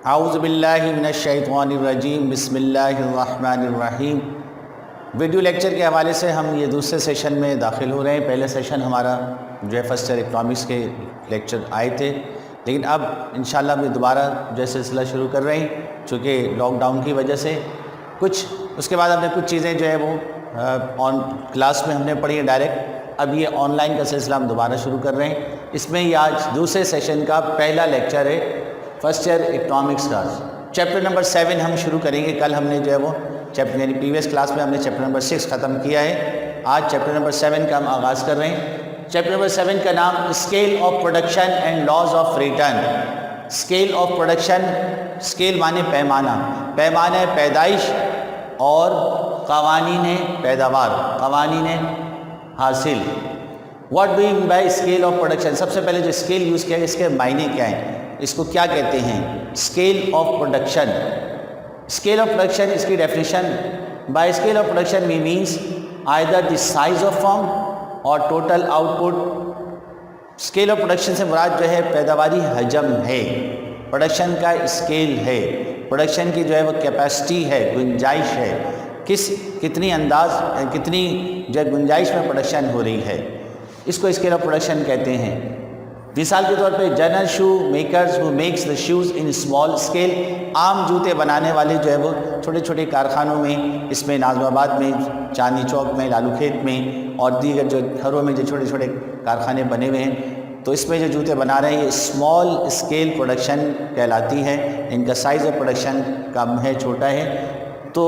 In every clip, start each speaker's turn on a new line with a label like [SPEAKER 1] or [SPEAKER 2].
[SPEAKER 1] اعوذ باللہ من الشیطان الرجیم، بسم اللہ الرحمن الرحیم۔ ویڈیو لیکچر کے حوالے سے ہم یہ دوسرے سیشن میں داخل ہو رہے ہیں۔ پہلے سیشن ہمارا جو ہے فرسٹ ایئر اکنامکس کے لیکچر آئے تھے، لیکن اب انشاءاللہ بھی دوبارہ جو ہے سلسلہ شروع کر رہے ہیں، چونکہ لاک ڈاؤن کی وجہ سے اس کے بعد ہم نے کچھ چیزیں جو ہے وہ آن کلاس میں ہم نے پڑھی ہیں ڈائریکٹ۔ اب یہ آن لائن کا سلسلہ ہم دوبارہ شروع کر رہے ہیں۔ اس میں یہ آج دوسرے سیشن کا پہلا لیکچر ہے فرسٹ ایئر اکنامکس کا۔ چیپٹر نمبر 7 ہم شروع کریں گے۔ کل ہم نے جو ہے وہ چیپٹر یعنی پریویس کلاس میں ہم نے چیپٹر نمبر 6 ختم کیا ہے۔ آج چیپٹر نمبر 7 کا ہم آغاز کر رہے ہیں۔ چیپٹر نمبر 7 کا نام scale of production and laws of return. Scale of production, scale معنی پیمانہ، پیمانہ پیدائش اور قوانین پیداوار، قوانین حاصل۔ What do you mean by scale of production? سب سے پہلے جو اسکیل یوز کیا ہے اس کے معنی کیا ہیں، اس کو کیا کہتے ہیں؟ Scale of production, scale of production اس کی definition: by scale of production می means either the size of firm اور total output. Scale of production سے مراد جو ہے پیداواری حجم ہے، پروڈکشن کا اسکیل ہے، پروڈکشن کی جو ہے وہ کیپیسٹی ہے، گنجائش ہے، کتنی جو ہے گنجائش میں پروڈکشن ہو رہی ہے، اس کو اسکیل آف پروڈکشن کہتے ہیں۔ مثال کے طور پہ general shoe makers who makes the shoes in small scale, عام جوتے بنانے والے جو ہے وہ چھوٹے چھوٹے کارخانوں میں، اس میں ناظم آباد میں، چاندنی چوک میں، لالو کھیت میں اور دیگر جو گھروں میں جو چھوٹے چھوٹے کارخانے بنے ہوئے ہیں، تو اس میں جو جوتے بنا رہے ہیں یہ اسمال اسکیل پروڈکشن کہلاتی ہے۔ ان کا سائز آف پروڈکشن کم ہے، چھوٹا ہے۔ تو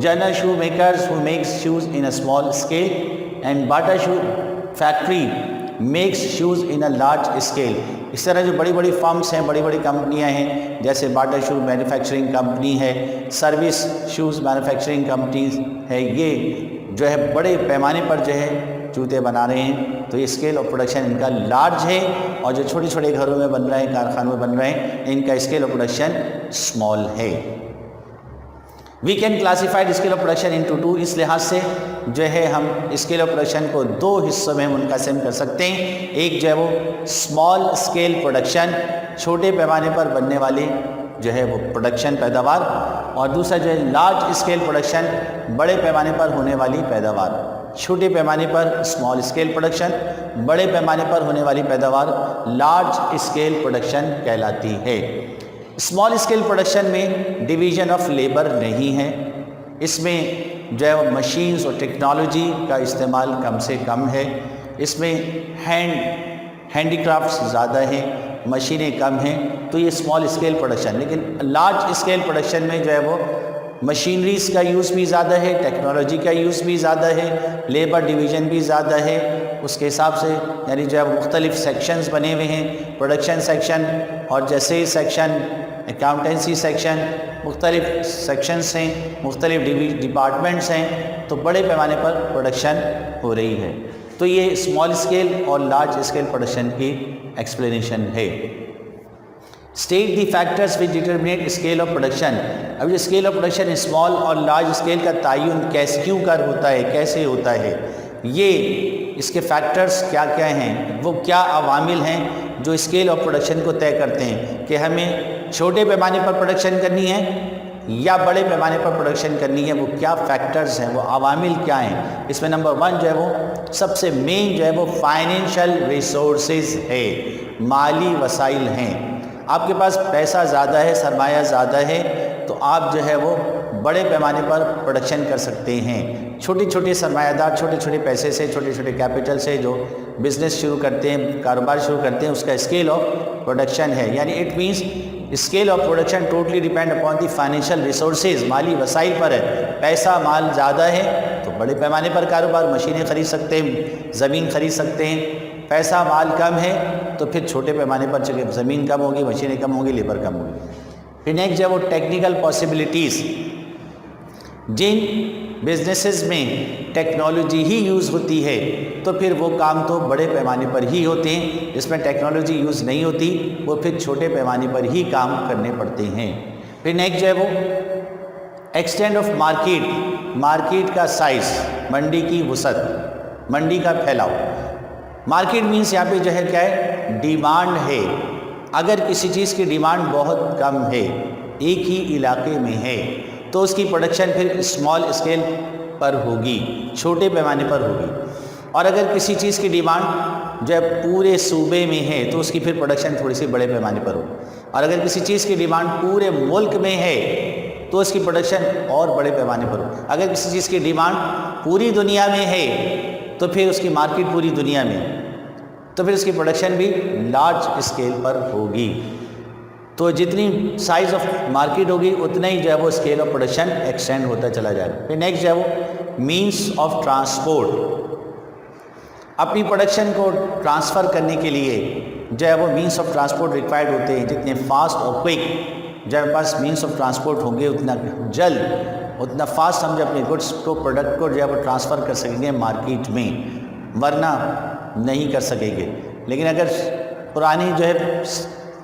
[SPEAKER 1] general shoe makers who makes shoes in a small scale and Bata shoe factory makes shoes in a large scale. اس طرح جو بڑی بڑی فرمز ہیں، بڑی بڑی کمپنیاں ہیں، جیسے باٹا شو مینوفیکچرنگ کمپنی ہے، سروس شوز مینوفیکچرنگ کمپنیز ہے، یہ جو ہے بڑے پیمانے پر جو ہے جوتے بنا رہے ہیں، تو یہ اسکیل آف پروڈکشن ان کا لارج ہے۔ اور جو چھوٹے چھوٹے گھروں میں بن رہے ہیں، کارخانوں میں بن رہے ہیں، ان کا اسکیل آف پروڈکشن اسمال ہے۔ We can classified scale of production into 2، اس لحاظ سے جو ہے ہم اسکیل آف پروڈکشن کو 2 حصوں میں منقسم کر سکتے ہیں۔ ایک جو ہے وہ اسمال اسکیل پروڈکشن، چھوٹے پیمانے پر بننے والے جو ہے وہ پروڈکشن پیداوار، اور دوسرا جو ہے لارج اسکیل پروڈکشن، بڑے پیمانے پر ہونے والی پیداوار۔ چھوٹے پیمانے پر اسمال اسکیل پروڈکشن، بڑے پیمانے پر ہونے والی پیداوار لارج اسکیل پروڈکشن کہلاتی ہے۔ اسمال اسکیل پروڈکشن میں ڈویژن آف لیبر نہیں ہے، اس میں جو ہے وہ مشینز اور ٹیکنالوجی کا استعمال کم سے کم ہے، اس میں ہینڈی کرافٹس زیادہ ہیں، مشینیں کم ہیں، تو یہ اسمال اسکیل پروڈکشن۔ لیکن لارج اسکیل پروڈکشن میں جو ہے وہ مشینریز کا یوز بھی زیادہ ہے، ٹیکنالوجی کا یوز بھی زیادہ ہے، لیبر ڈویژن بھی زیادہ ہے، اس کے حساب سے یعنی جو ہے مختلف سیکشنز بنے ہوئے ہیں، پروڈکشن سیکشن اور جیسے سیکشن، اکاؤنٹنسی سیکشن، مختلف سیکشنز ہیں، مختلف ڈپارٹمنٹس ہیں، تو بڑے پیمانے پر پروڈکشن ہو رہی ہے۔ تو یہ اسمال اسکیل اور لارج اسکیل پروڈکشن کی ایکسپلینیشن ہے۔ State the factors which determinate scale of production. اب جو اسکیل آف پروڈکشن اسمال اور لارج اسکیل کا تعین کیوں ہوتا ہے، کیسے ہوتا ہے، یہ اس کے فیکٹرز کیا کیا ہیں، وہ کیا عوامل ہیں جو اسکیل آف پروڈکشن کو طے کرتے ہیں کہ ہمیں چھوٹے پیمانے پر پروڈکشن کرنی ہے یا بڑے پیمانے پر پروڈکشن کرنی ہے، وہ کیا فیکٹرز ہیں، وہ عوامل کیا ہیں۔ اس میں نمبر 1 جو ہے وہ سب سے مین جو ہے وہ فائنینشیل ریسورسز ہے، مالی وسائل ہیں۔ آپ کے پاس پیسہ زیادہ ہے، سرمایہ زیادہ ہے، تو آپ جو ہے وہ بڑے پیمانے پر پروڈکشن کر سکتے ہیں۔ چھوٹے چھوٹے سرمایہ دار چھوٹے چھوٹے پیسے سے، چھوٹے چھوٹے کیپٹل سے جو بزنس شروع کرتے ہیں، کاروبار شروع کرتے ہیں، اس کا اسکیل آف پروڈکشن ہے۔ یعنی it means scale of production totally depend upon the financial resources, مالی وسائل پر ہے۔ پیسہ مال زیادہ ہے تو بڑے پیمانے پر کاروبار، مشینیں خرید سکتے ہیں، زمین خرید سکتے ہیں۔ پیسہ مال کم ہے تو پھر چھوٹے پیمانے پر چلے، زمین کم ہوگی، مشینیں کم ہوں گی، لیبر کم ہوگی۔ پھر نیکسٹ جو ہے وہ ٹیکنیکل پاسبلٹیز، جن بزنسز میں ٹیکنالوجی ہی یوز ہوتی ہے تو پھر وہ کام تو بڑے پیمانے پر ہی ہوتے ہیں، جس میں ٹیکنالوجی یوز نہیں ہوتی وہ پھر چھوٹے پیمانے پر ہی کام کرنے پڑتے ہیں۔ پھر نیکسٹ جو ہے وہ ایکسٹینڈ آف مارکیٹ، مارکیٹ کا سائز، منڈی کی وسعت، منڈی کا پھیلاؤ۔ مارکیٹ مینس یہاں پہ جو ہے کیا ہے، ڈیمانڈ ہے، اگر کسی چیز کی ڈیمانڈ بہت کم ہے، ایک ہی علاقے میں ہے، تو اس کی پروڈکشن پھر اسمال اسکیل پر ہوگی، چھوٹے پیمانے پر ہوگی۔ اور اگر کسی چیز کی ڈیمانڈ جب پورے صوبے میں ہے تو اس کی پھر پروڈکشن تھوڑی سی بڑے پیمانے پر ہوگی۔ اور اگر کسی چیز کی ڈیمانڈ پورے ملک میں ہے تو اس کی پروڈکشن اور بڑے پیمانے پر ہوگی۔ اگر کسی چیز کی ڈیمانڈ پوری دنیا میں ہے تو پھر اس کی مارکیٹ پوری دنیا میں، تو پھر اس کی پروڈکشن بھی لارج اسکیل پر ہوگی۔ تو جتنی سائز آف مارکیٹ ہوگی اتنا ہی جو ہے وہ اسکیل آف پروڈکشن ایکسٹینڈ ہوتا چلا جائے گا۔ پھر نیکسٹ جو ہے وہ مینس آف ٹرانسپورٹ۔ اپنی پروڈکشن کو ٹرانسفر کرنے کے لیے جو ہے وہ مینس آف ٹرانسپورٹ ریکوائرڈ ہوتے ہیں۔ جتنے فاسٹ اور کوئک جب ہمارے پاس مینس آف ٹرانسپورٹ ہوں گے اتنا جلد، اتنا فاسٹ ہم جو اپنے گڈس کو، پروڈکٹ کو جو ہے وہ ٹرانسفر کر سکیں گے مارکیٹ میں، ورنہ نہیں کر سکیں گے۔ لیکن اگر پرانی جو ہے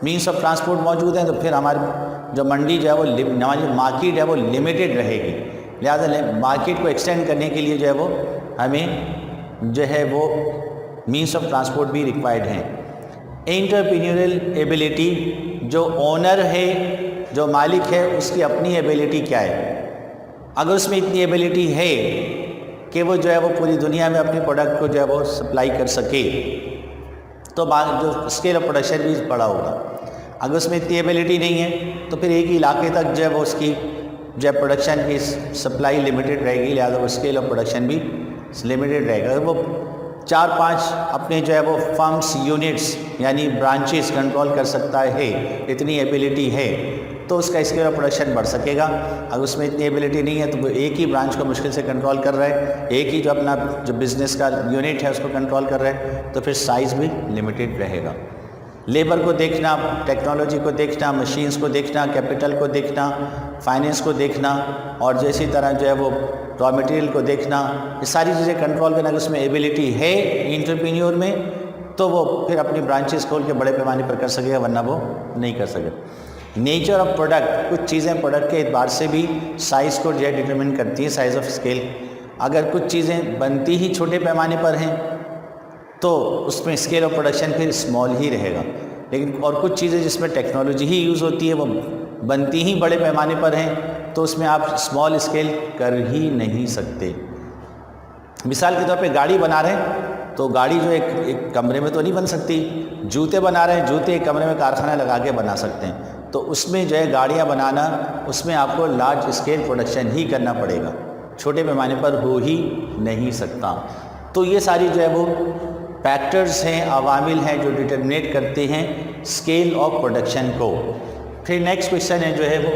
[SPEAKER 1] مینس آف ٹرانسپورٹ موجود ہیں تو پھر ہماری جو منڈی جو ہے وہ، ہماری مارکیٹ ہے وہ لمیٹڈ رہے گی۔ لہٰذا مارکیٹ کو ایکسٹینڈ کرنے کے لیے جو ہے وہ ہمیں جو ہے وہ مینس آف ٹرانسپورٹ بھی ریکوائرڈ ہیں۔ انٹرپرینیورل ایبیلٹی، جو اونر ہے، جو مالک ہے، اس کی اپنی ایبیلٹی کیا ہے؟ اگر اس میں اتنی ایبیلٹی ہے کہ وہ جو ہے وہ پوری دنیا میں اپنی پروڈکٹ کو جو ہے وہ سپلائی کر سکے تو جو اسکیل آف پروڈکشن بھی بڑا ہوگا۔ اگر اس میں اتنی ایبیلٹی نہیں ہے تو پھر ایک ہی علاقے تک جو ہے وہ اس کی جو ہے پروڈکشن کی سپلائی لمیٹڈ رہے گی، لہٰذا وہ اسکیل آف پروڈکشن بھی لمیٹڈ رہے گا۔ اگر وہ 4-5 اپنے جو ہے وہ فرمس، یونٹس یعنی برانچز کنٹرول کر سکتا ہے، اتنی ایبیلٹی ہے تو اس کا اسکیل آف پروڈکشن بڑھ سکے گا۔ اگر اس میں اتنی ایبیلٹی نہیں ہے تو وہ ایک ہی برانچ کو مشکل سے کنٹرول کر رہا ہے، ایک ہی جو اپنا جو بزنس کا یونٹ ہے اس کو کنٹرول کر رہا ہے، تو پھر سائز بھی لمیٹڈ رہے گا۔ لیبر کو دیکھنا، ٹیکنالوجی کو دیکھنا، مشینز کو دیکھنا، کیپٹل کو دیکھنا، فائنینس کو دیکھنا، اور اسی طرح جو ہے وہ را مٹیریل کو دیکھنا، یہ ساری چیزیں کنٹرول کرنا۔ اگر اس میں ایبیلٹی ہے انٹرپرینیور میں تو وہ پھر اپنی برانچز کھول کے بڑے پیمانے پر کر سکے گا، ورنہ وہ نہیں کر سکے۔ نیچر آف پروڈکٹ، کچھ چیزیں پروڈکٹ کے اعتبار سے بھی سائز کو جو ہے ڈٹرمن کرتی ہیں، سائز آف اسکیل۔ اگر کچھ چیزیں بنتی ہی چھوٹے پیمانے پر ہیں تو اس میں اسکیل آف پروڈکشن پھر اسمال ہی رہے گا، لیکن اور کچھ چیزیں جس میں ٹیکنالوجی ہی یوز ہوتی ہے، وہ بنتی ہی بڑے پیمانے پر ہیں، تو اس میں آپ اسمال اسکیل کر ہی نہیں سکتے۔ مثال کے طور پہ گاڑی بنا رہے ہیں تو گاڑی جو ایک کمرے میں تو نہیں بن سکتی، جوتے بنا رہے ہیں، جوتے ایک کمرے میں کارخانہ لگا کے بنا سکتے ہیں، تو اس میں جو ہے گاڑیاں بنانا، اس میں آپ کو لارج اسکیل پروڈکشن ہی کرنا پڑے گا، چھوٹے پیمانے پر ہو ہی نہیں سکتا۔ تو یہ ساری جو ہے وہ فیکٹرز ہیں، عوامل ہیں جو ڈٹرمنیٹ کرتے ہیں اسکیل آف پروڈکشن کو۔ پھر نیکسٹ کویشچن ہے جو ہے وہ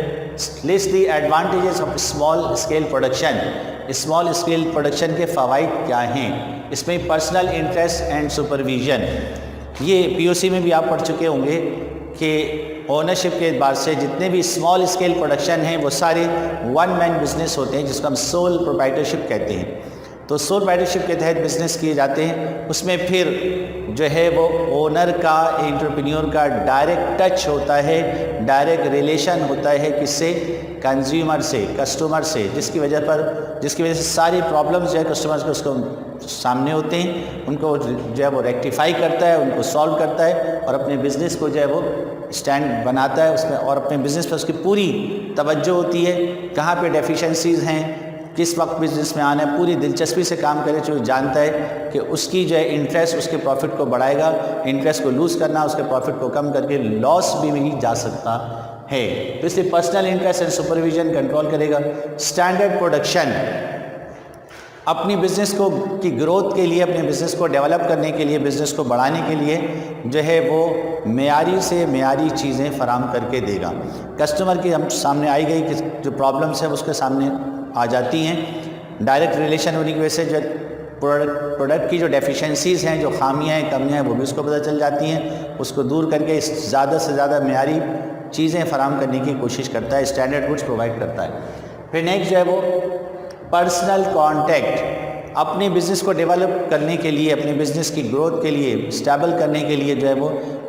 [SPEAKER 1] list the advantages of small scale production. Small scale production کے فوائد کیا ہیں؟ اس میں پرسنل انٹرسٹ اینڈ سپرویژن، یہ پی او سی میں بھی آپ پڑھ چکے ہوں گے کہ اونرشپ کے اعتبار سے جتنے بھی اسمال اسکیل پروڈکشن ہیں وہ سارے ون مین بزنس ہوتے ہیں، جس کو ہم سول پروپرائٹرشپ کہتے ہیں۔ تو سول پروپرائٹرشپ کے تحت بزنس کیے جاتے ہیں، اس میں پھر جو ہے وہ اونر کا، انٹرپرینیور کا ڈائریکٹ ٹچ ہوتا ہے، ڈائریکٹ ریلیشن ہوتا ہے کس سے؟ کنزیومر سے، کسٹمر سے، جس کی وجہ سے ساری پرابلمز جو ہے کسٹمرز کے اس کو سامنے ہوتے ہیں، ان کو جو ہے وہ ریکٹیفائی کرتا ہے، ان کو سالو کرتا ہے، اور اپنے بزنس کو جو ہے وہ اسٹینڈ بناتا ہے اس میں، اور اپنے بزنس پہ اس کی پوری توجہ ہوتی ہے، کہاں پہ ڈیفیشنسیز ہیں، کس وقت بزنس میں آنا ہے، پوری دلچسپی سے کام کرے، جو جانتا ہے کہ اس کی جو ہے انٹرسٹ اس کے پروفٹ کو بڑھائے گا، انٹرسٹ کو لوز کرنا، اس کے پروفٹ کو کم کر کے لاس بھی نہیں جا سکتا ہے۔ تو اس لیے personal interest and supervision control کرے گا۔ اسٹینڈرڈ پروڈکشن، اپنی بزنس کو کی گروتھ کے لیے، اپنے بزنس کو ڈیولپ کرنے کے لیے، بزنس کو بڑھانے کے لیے جو ہے وہ معیاری سے معیاری چیزیں فراہم کر کے دے گا۔ کسٹمر کی ہم سامنے آئی گئی کہ جو پرابلمس ہیں اس کے سامنے آ جاتی ہیں، ڈائریکٹ ریلیشن ہونے کی وجہ سے جو پروڈکٹ کی جو ڈیفیشنسیز ہیں، جو خامیاں ہیں، کمیاں ہیں، وہ بھی اس کو پتہ چل جاتی ہیں، اس کو دور کر کے زیادہ سے زیادہ معیاری چیزیں فراہم کرنے کی کوشش کرتا ہے، اسٹینڈرڈ گڈس پرووائڈ کرتا ہے۔ پھر نیکسٹ جو ہے وہ پرسنل کانٹیکٹ، اپنے بزنس کو ڈیولپ کرنے کے لیے، اپنے بزنس کی گروتھ کے لیے، اسٹیبل کرنے کے لیے جو ہے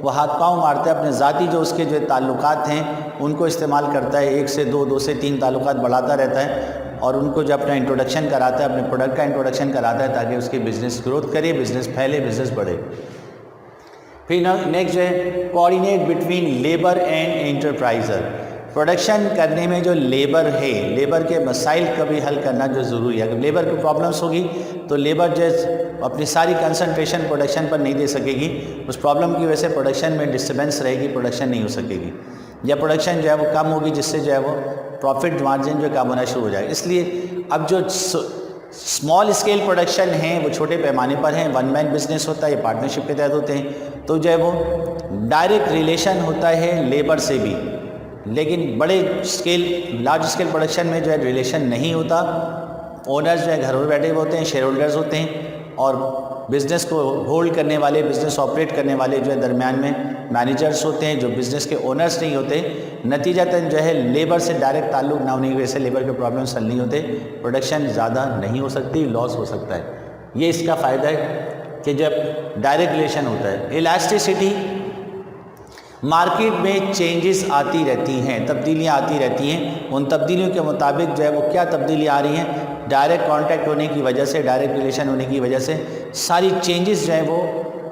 [SPEAKER 1] وہ ہاتھ پاؤں مارتا ہے، اپنے ذاتی جو اس کے جو تعلقات ہیں ان کو استعمال کرتا ہے، 1 سے 2، 2 سے 3 تعلقات بڑھاتا رہتا ہے، اور ان کو جو اپنا انٹروڈکشن کراتا ہے، اپنے پروڈکٹ کا انٹروڈکشن کراتا ہے، تاکہ اس کی بزنس گروتھ کرے، بزنس پھیلے، بزنس بڑھے۔ پھر نیکسٹ جو ہے coordinate between labour and enterpriser. Production کرنے میں جو لیبر ہے، لیبر کے مسائل کا بھی حل کرنا جو ضروری ہے. اگر لیبر کی پرابلمس ہوگی تو لیبر جو ہے اپنی ساری کنسنٹریشن پروڈکشن پر نہیں دے سکے گی. اس پرابلم کی وجہ سے پروڈکشن میں ڈسٹربنس رہے گی، پروڈکشن نہیں ہو سکے گی، یا پروڈکشن جو ہے وہ کم ہوگی، جس سے جو ہے وہ پروفٹ مارجن جو کم ہونا شروع ہو جائے. اس لیے اب جو اسمال اسکیل پروڈکشن ہیں وہ چھوٹے پیمانے پر ہیں، ون مین بزنس ہوتا ہے، یہ پارٹنرشپ کے تحت ہوتے ہیں، تو جو ہے وہ ڈائریکٹ ریلیشن ہوتا ہے لیبر سے بھی. لیکن بڑے اسکیل لارج اسکیل پروڈکشن میں جو ہے ریلیشن نہیں ہوتا. اونرز جو ہے گھر میں بیٹھے ہوتے ہیں، شیئر ہولڈرز ہوتے ہیں، اور بزنس کو ہولڈ کرنے والے، بزنس آپریٹ کرنے والے جو ہے درمیان میں مینیجرز ہوتے ہیں، جو بزنس کے اونرز نہیں ہوتے. نتیجتاً جو ہے لیبر سے ڈائریکٹ تعلق نہ ہونے کی وجہ سے لیبر کے پرابلمس حل نہیں ہوتے، پروڈکشن زیادہ نہیں ہو سکتی، لاس ہو سکتا ہے. یہ اس کا فائدہ ہے کہ جب ڈائریکٹ ریلیشن ہوتا ہے. الاسٹیسٹی، مارکیٹ میں چینجز آتی رہتی ہیں، تبدیلیاں آتی رہتی ہیں. ان تبدیلیوں کے مطابق جو ہے وہ کیا تبدیلی آ رہی ہیں، ڈائریکٹ کانٹیکٹ ہونے کی وجہ سے، ڈائریکٹ ریلیشن ہونے کی وجہ سے ساری چینجز جو ہیں وہ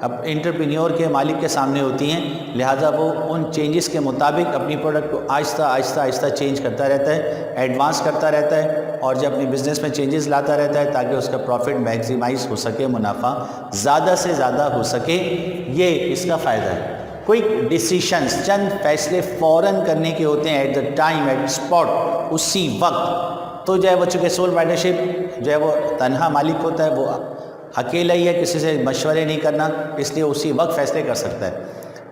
[SPEAKER 1] اب انٹرپرینیور کے مالک کے سامنے ہوتی ہیں. لہٰذا وہ ان چینجز کے مطابق اپنی پروڈکٹ کو آہستہ آہستہ آہستہ چینج کرتا رہتا ہے، ایڈوانس کرتا رہتا ہے، اور جب اپنی بزنس میں چینجز لاتا رہتا ہے تاکہ اس کا پروفٹ میکسیمائز ہو سکے، منافع زیادہ سے زیادہ ہو سکے. یہ اس کا فائدہ ہے. کوئک ڈیسیشنز، چند فیصلے فوراً کرنے کے ہوتے ہیں، at the time, at spot, اسی وقت. تو جو ہے وہ چونکہ سول پارٹنرشپ جو ہے وہ تنہا مالک ہوتا ہے، وہ اکیلا ہی ہے، کسی سے مشورے نہیں کرنا، اس لیے اسی وقت فیصلے کر سکتا ہے.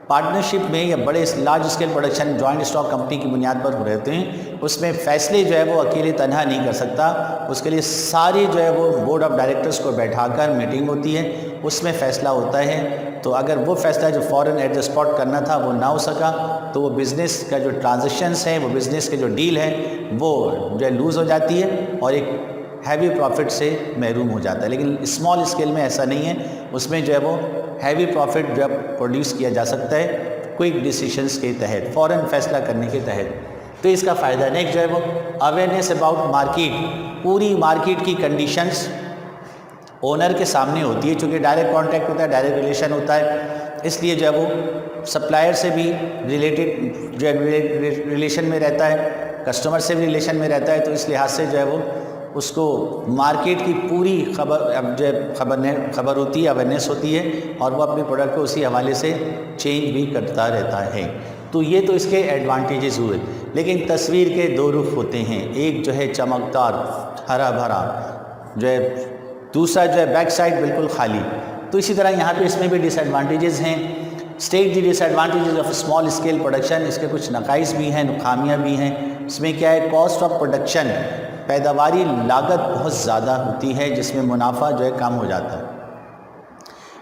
[SPEAKER 1] پارٹنرشپ میں یا بڑے large scale production joint stock company کی بنیاد پر رہتے ہیں، اس میں فیصلے جو ہے وہ اکیلے تنہا نہیں کر سکتا. اس کے لیے ساری جو ہے وہ بورڈ آف ڈائریکٹرز کو بیٹھا کر میٹنگ ہوتی ہے، اس میں فیصلہ ہوتا ہے. تو اگر وہ فیصلہ جو فوراً ایٹ دا اسپاٹ کرنا تھا وہ نہ ہو سکا تو وہ بزنس کا جو ٹرانزیکشنز ہیں، وہ بزنس کے جو ڈیل ہے وہ جو ہے لوز ہو جاتی ہے اور ایک ہیوی پروفٹ سے محروم ہو جاتا ہے. لیکن اسمال اسکیل میں ایسا نہیں ہے، اس میں جو ہے وہ ہیوی پروفٹ جو ہے پروڈیوس کیا جا سکتا ہے کوئک ڈیسیشنز کے تحت، فوراً فیصلہ کرنے کے تحت. تو اس کا فائدہ نیکسٹ جو ہے وہ اویئرنیس اباؤٹ مارکیٹ. پوری مارکیٹ کی کنڈیشنز اونر کے سامنے ہوتی ہے، چونکہ ڈائریکٹ کانٹیکٹ ہوتا ہے، ڈائریکٹ ریلیشن ہوتا ہے، اس لیے جو ہے وہ سپلائر سے بھی ریلیٹڈ جو ہے ریلیشن میں رہتا ہے، کسٹمر سے بھی ریلیشن میں رہتا ہے. تو اس لحاظ سے جو ہے وہ اس کو مارکیٹ کی پوری خبر ہوتی ہے، اویئرنیس ہوتی ہے، اور وہ اپنے پروڈکٹ کو اسی حوالے سے چینج بھی کرتا رہتا ہے. تو یہ تو اس کے ایڈوانٹیجز ہوئے. لیکن تصویر کے دو رخ ہوتے ہیں، ایک جو ہے چمکدار ہرا بھرا جو ہے، دوسرا جو ہے بیک سائڈ بالکل خالی. تو اسی طرح یہاں پہ اس میں بھی ڈس ایڈوانٹیجز ہیں. State the disadvantages of small scale production. اس کے کچھ نقائص بھی ہیں، خامیاں بھی ہیں. اس میں کیا ہے، کاسٹ آف پروڈکشن، پیداواری لاگت بہت زیادہ ہوتی ہے جس میں منافع جو ہے کم ہو جاتا ہے.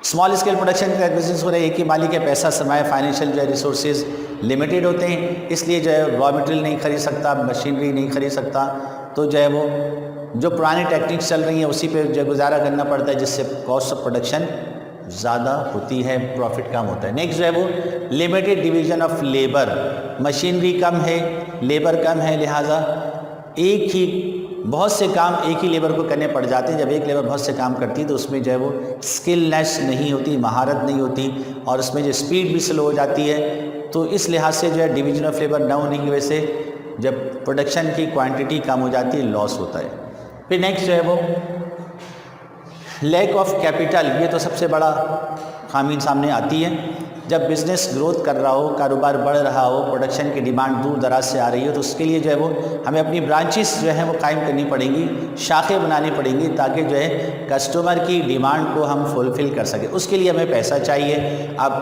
[SPEAKER 1] اسمال اسکیل پروڈکشن کا بزنس ہو رہا ہے، ایک ہی مالک ہے، پیسہ سرمایہ فائنینشیل جو ہے ریسورسز لمیٹڈ ہوتے ہیں، اس لیے جو ہے را مٹیریل نہیں خرید سکتا، مشینری نہیں خرید سکتا. تو جو ہے وہ جو پرانی ٹیکنیکس چل رہی ہیں اسی پہ جو گزارا کرنا پڑتا ہے، جس سے کاسٹ آف پروڈکشن زیادہ ہوتی ہے، پروفٹ کم ہوتا ہے. نیکسٹ جو ہے وہ limited division of labour. Machinery کم ہے، لیبر کم ہے، لہٰذا ایک ہی بہت سے کام ایک ہی لیبر کو کرنے پڑ جاتے ہیں. جب ایک لیبر بہت سے کام کرتی ہے تو اس میں جو ہے وہ اسکلنیس نہیں ہوتی، مہارت نہیں ہوتی، اور اس میں جو اسپیڈ بھی سلو ہو جاتی ہے. تو اس لحاظ سے جو ہے ڈویژن آف لیبر نہ ہونے کی وجہ سے جب پروڈکشن کی کوانٹٹی کم ہو جاتی ہے، لاس ہوتا ہے. پھر نیکسٹ جو ہے وہ لیک آف کیپٹل. یہ تو سب سے بڑا خامی سامنے آتی ہے. جب بزنس گروتھ کر رہا ہو، کاروبار بڑھ رہا ہو، پروڈکشن کی ڈیمانڈ دور دراز سے آ رہی ہو، تو اس کے لیے جو ہے وہ ہمیں اپنی برانچز جو ہیں وہ قائم کرنی پڑیں گی، شاخیں بنانی پڑیں گی، تاکہ جو ہے کسٹمر کی ڈیمانڈ کو ہم فلفل کر سکیں. اس کے لیے ہمیں پیسہ چاہیے. اب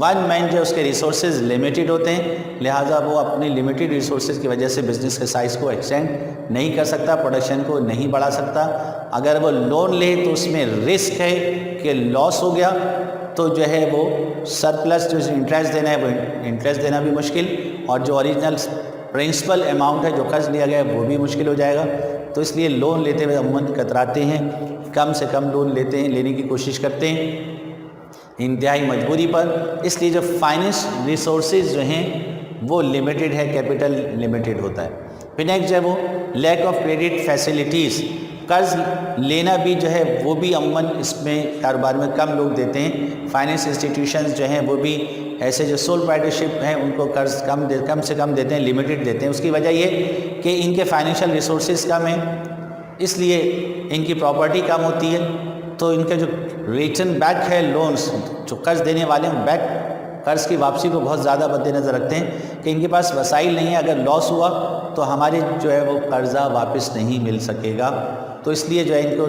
[SPEAKER 1] ون مین جو اس کے ریسورسز لمیٹڈ ہوتے ہیں، لہٰذا وہ اپنی لمیٹڈ ریسورسز کی وجہ سے بزنس کے سائز کو ایکسٹینڈ نہیں کر سکتا، پروڈکشن کو نہیں بڑھا سکتا. اگر وہ لون لے تو اس میں رسک ہے کہ لاس ہو گیا تو جو ہے وہ سرپلس جو انٹرسٹ دینا ہے وہ انٹرسٹ دینا بھی مشکل، اور جو اوریجنل پرنسپل اماؤنٹ ہے جو قرض لیا گیا ہے وہ بھی مشکل ہو جائے گا. تو اس لیے لون لیتے ہوئے عموماً کتراتے ہیں، کم سے کم لون لیتے ہیں، لینے کی کوشش کرتے ہیں انتہائی مجبوری پر. اس لیے جو فائنینس ریسورسز جو ہیں وہ لمیٹڈ ہے، کیپٹل لمیٹڈ ہوتا ہے. پھر نیکسٹ جو ہے وہ لیک آف کریڈٹ فیسلٹیز. قرض لینا بھی جو ہے وہ بھی عموماً اس میں کاروبار میں کم لوگ دیتے ہیں. فائنینس انسٹیٹیوشنز جو ہیں وہ بھی ایسے جو سول پروپرائٹرشپ ہیں ان کو قرض کم سے کم دیتے ہیں, لمیٹڈ دیتے ہیں. اس کی وجہ یہ کہ ان کے فائنینشیل ریسورسز کم ہیں, اس لیے ان کی پراپرٹی کم ہوتی ہے, تو ان کے جو ریٹرن بیک ہے لونز, جو قرض دینے والے ہیں بیک قرض کی واپسی کو بہت زیادہ مد نظر رکھتے ہیں کہ ان کے پاس وسائل نہیں ہے, اگر لاس ہوا تو ہمارے جو ہے وہ قرضہ واپس نہیں مل سکے گا, تو اس لیے جو ہے ان کو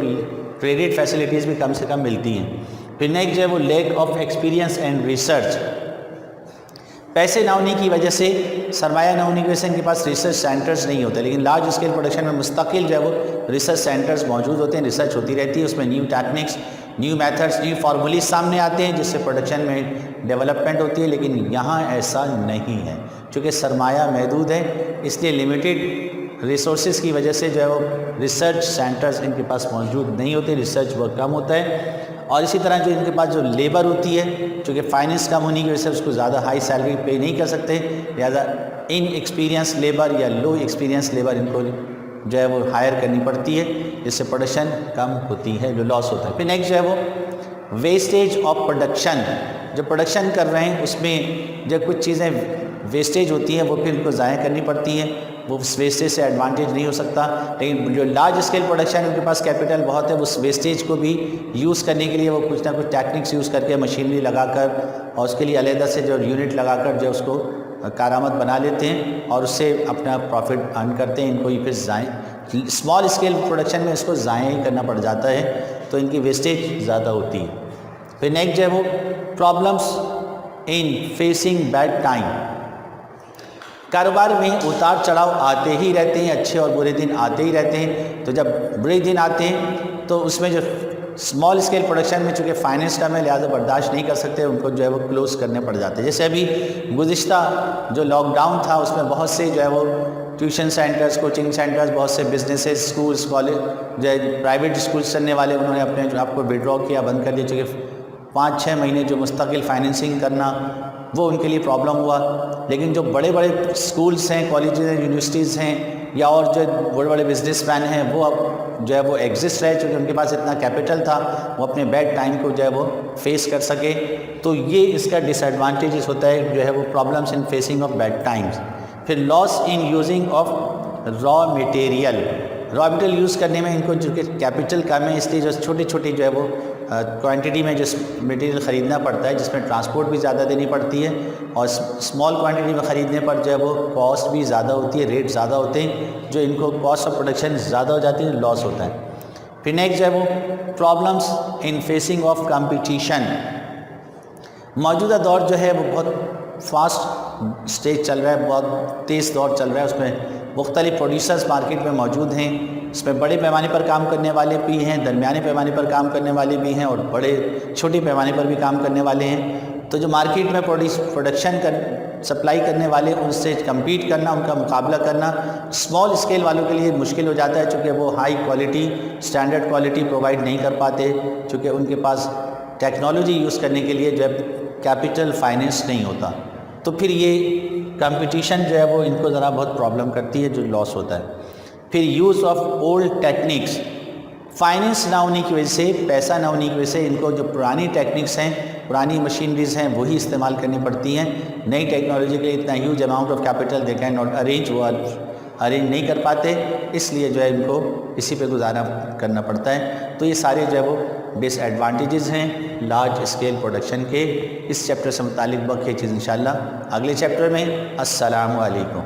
[SPEAKER 1] کریڈٹ فیسلٹیز بھی کم سے کم ملتی ہیں. پھر نیکسٹ جو ہے وہ lack of experience and research. پیسے نہ ہونے کی وجہ سے, سرمایہ نہ ہونے کی وجہ سے ان کے پاس ریسرچ سینٹرز نہیں ہوتے, لیکن لارج اسکیل پروڈکشن میں مستقل جو ہے وہ ریسرچ سینٹرز موجود ہوتے ہیں, ریسرچ ہوتی رہتی ہے, اس میں new techniques, new methods, new formulas سامنے آتے ہیں جس سے پروڈکشن میں ڈیولپمنٹ ہوتی ہے. لیکن یہاں ایسا نہیں ہے, چونکہ سرمایہ محدود ہے, اس لیے لمیٹڈ ریسورسز کی وجہ سے جو ہے وہ ریسرچ سینٹرز ان کے پاس موجود نہیں ہوتے, ریسرچ ورک کم ہوتا ہے. اور اسی طرح جو ان کے پاس جو لیبر ہوتی ہے, چونکہ فائنینس کم ہونے کی وجہ سے اس کو زیادہ ہائی سیلری پے نہیں کر سکتے, لہٰذا ان ایکسپیرینس لیبر یا لو ایکسپیرینس لیبر ان کو جو ہے وہ ہائر کرنی پڑتی ہے, جس سے پروڈکشن کم ہوتی ہے, جو لاس ہوتا ہے. پھر نیکسٹ جو ہے وہ ویسٹیج آف پروڈکشن. جو پروڈکشن کر رہے ہیں اس میں جب کچھ چیزیں ویسٹیج ہوتی ہیں وہ پھر ان کو ضائع کرنی پڑتی ہیں, وہ اس ویسٹیج سے ایڈوانٹیج نہیں ہو سکتا. لیکن جو لارج اسکیل پروڈکشن ان کے پاس کیپٹل بہت ہے, اس ویسٹیج کو بھی یوز کرنے کے لیے وہ کچھ نہ کچھ ٹیکنکس یوز کر کے, مشینری لگا کر اور اس کے لیے علیحدہ سے جو یونٹ لگا کر جو اس کو کارآمد بنا لیتے ہیں اور اس سے اپنا پروفٹ ارن کرتے ہیں. ان کو یہ پھر ضائع اسمال اسکیل پروڈکشن میں اس کو ضائع ہی کرنا پڑ جاتا ہے, تو ان کی ویسٹیج زیادہ ہوتی ہے. پھر نیکسٹ جو ہے وہ problems in facing bad time. کاروبار میں اتار چڑھاؤ آتے ہی رہتے ہیں, اچھے اور برے دن آتے ہی رہتے ہیں. تو جب برے دن آتے ہیں تو اس میں جو اسمال اسکیل پروڈکشن میں چونکہ فائنینس کم ہے لہٰذا برداشت نہیں کر سکتے, ان کو جو ہے وہ کلوز کرنے پڑ جاتے ہیں. جیسے ابھی گزشتہ جو لاک ڈاؤن تھا اس میں بہت سے جو ہے وہ ٹیوشن سینٹرز, کوچنگ سینٹرز, بہت سے بزنسز, اسکولس, کالج جو ہے پرائیویٹ اسکولس چلنے والے, انہوں نے اپنے جو آپ کو وڈرا کیا, بند کر دیا, چونکہ 5-6 مہینے جو مستقل فائنینسنگ کرنا وہ ان کے لیے پرابلم ہوا. لیکن جو بڑے بڑے اسکولس ہیں, کالجز ہیں, یونیورسٹیز ہیں, یا اور جو بڑے بڑے بزنس مین ہیں, وہ اب جو ہے وہ ایگزسٹ رہے, چونکہ ان کے پاس اتنا کیپٹل تھا, وہ اپنے بیڈ ٹائم کو جو ہے وہ فیس کر سکے. تو یہ اس کا ڈس ایڈوانٹیجز ہوتا ہے جو ہے وہ problems in facing of bad times. پھر loss in using of raw material. Raw material use کرنے میں ان کو جو کہ کیپٹل کم ہے, اس لیے جو چھوٹی چھوٹی جو ہے وہ کوانٹٹی میں جو مٹیریل خریدنا پڑتا ہے, جس میں ٹرانسپورٹ بھی زیادہ دینی پڑتی ہے, اور اسمال کوانٹٹی میں خریدنے پر جو ہے وہ کاسٹ بھی زیادہ ہوتی ہے, ریٹ زیادہ ہوتے ہیں, جو ان کو کاسٹ آف پروڈکشن زیادہ ہو جاتی ہے, لاس ہوتا ہے. پھر نیکسٹ جو ہے وہ problems in facing of competition. موجودہ دور جو ہے وہ بہت فاسٹ سٹیج چل رہا ہے, بہت تیز دور چل رہا ہے, اس میں مختلف پروڈیوسرز مارکیٹ میں موجود ہیں. اس میں بڑے پیمانے پر کام کرنے والے بھی ہیں, درمیانے پیمانے پر کام کرنے والے بھی ہیں, اور بڑے چھوٹے پیمانے پر بھی کام کرنے والے ہیں. تو جو مارکیٹ میں پروڈکشن سپلائی کرنے والے, ان سے کمپیٹ کرنا, ان کا مقابلہ کرنا اسمال اسکیل والوں کے لیے مشکل ہو جاتا ہے, چونکہ وہ high quality, standard quality provide نہیں کر پاتے, چونکہ ان کے پاس ٹیکنالوجی یوز کرنے کے لیے جو ہے کیپٹل فائنینس نہیں ہوتا. تو پھر یہ کمپٹیشن جو ہے وہ ان کو ذرا بہت پرابلم کرتی ہے, جو لاس ہوتا ہے. پھر use of old techniques. Finance نہ ہونے کی وجہ سے, پیسہ نہ ہونے کی وجہ سے ان کو جو پرانی ٹیکنکس ہیں, پرانی مشینریز ہیں, وہی استعمال کرنی پڑتی ہیں. نئی ٹیکنالوجی کے لیے اتنا huge amount of capital they can not arrange, وہ ارینج نہیں کر پاتے, اس لیے جو ہے ان کو اسی پہ گزارا کرنا پڑتا ہے. تو یہ سارے جو ہے وہ ڈس ایڈوانٹیجز ہیں لارج اسکیل پروڈکشن کے. اس چیپٹر سے متعلق باقی چیز انشاءاللہ اگلے چیپٹر میں. السلام علیکم.